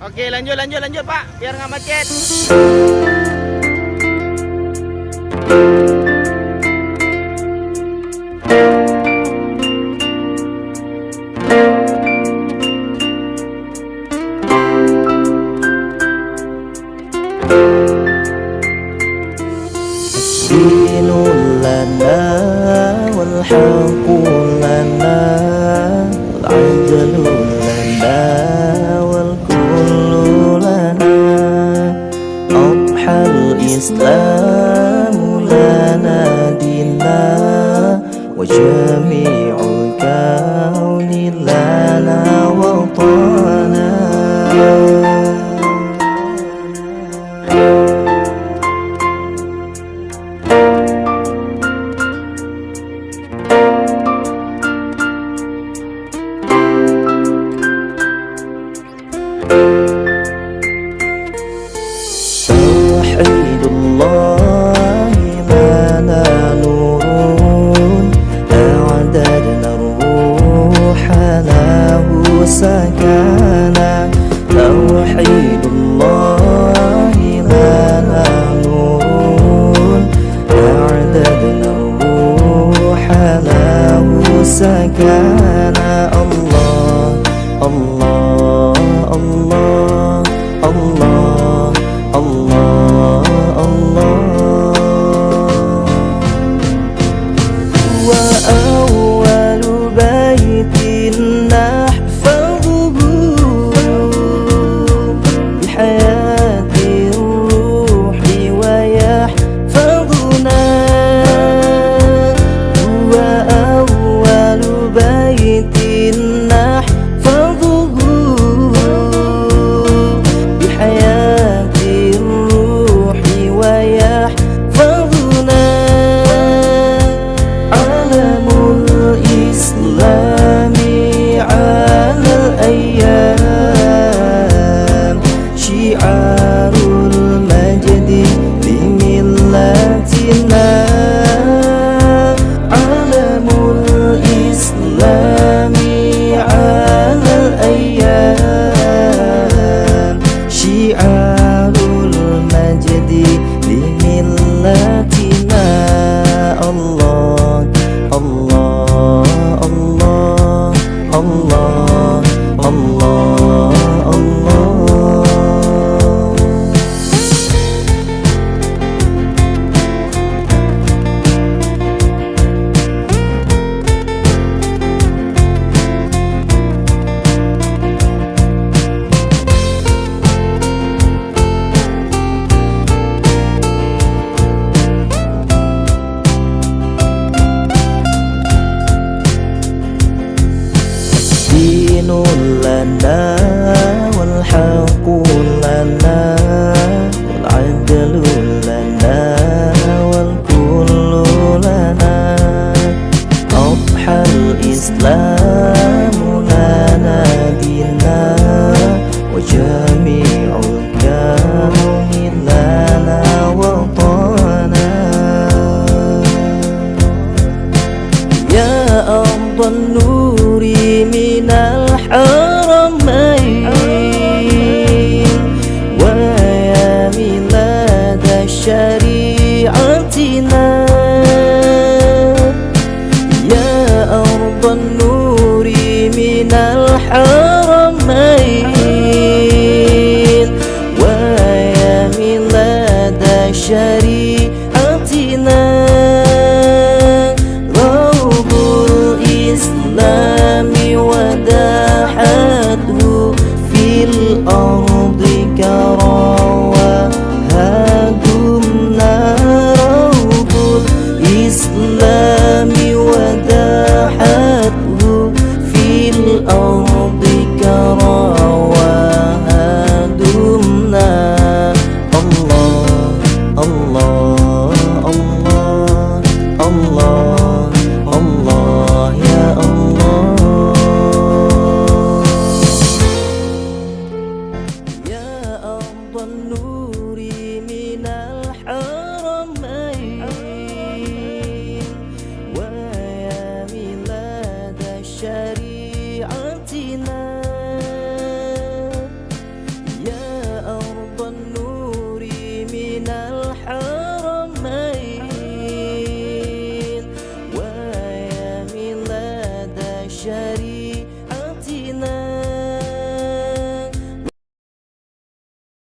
Oke, lanjut Pak, biar nggak macet. Dinul lana wal haqqu lana wal adlu lana wal kullu lana adhal islamu lana dina wa jami'ul kauni lana watana. Tauhidullahi lana nurun a'dadna ruha lahu sakana. Tauhidullahi lana nurun a'dadna ruha lahu sakana. Allah Allah Allah Allah Allah Allah. Wa awwalu baitin nahfazuhu bi hayati ruhi wa yahfazuna. Wa awwalu baitin nahfazuhu bi hayati ruhi wa yahfazuna. Alamul islami alal ayyam syiarul majdi bimillatina. Alamul islami alal ayyam syiarul majdi bimillatina. Allah Allah Allah Allah Allah Allah. Dinul lana wal haqqu lana wal adlu lana wal kullu lana adhal islamu lana dina wa jami'ul kauni lana watana. Ya ardan nuri minal haramain wa ya milada syari'atina. Ya ardan nuri minal haramain wa ya milada syari'atina.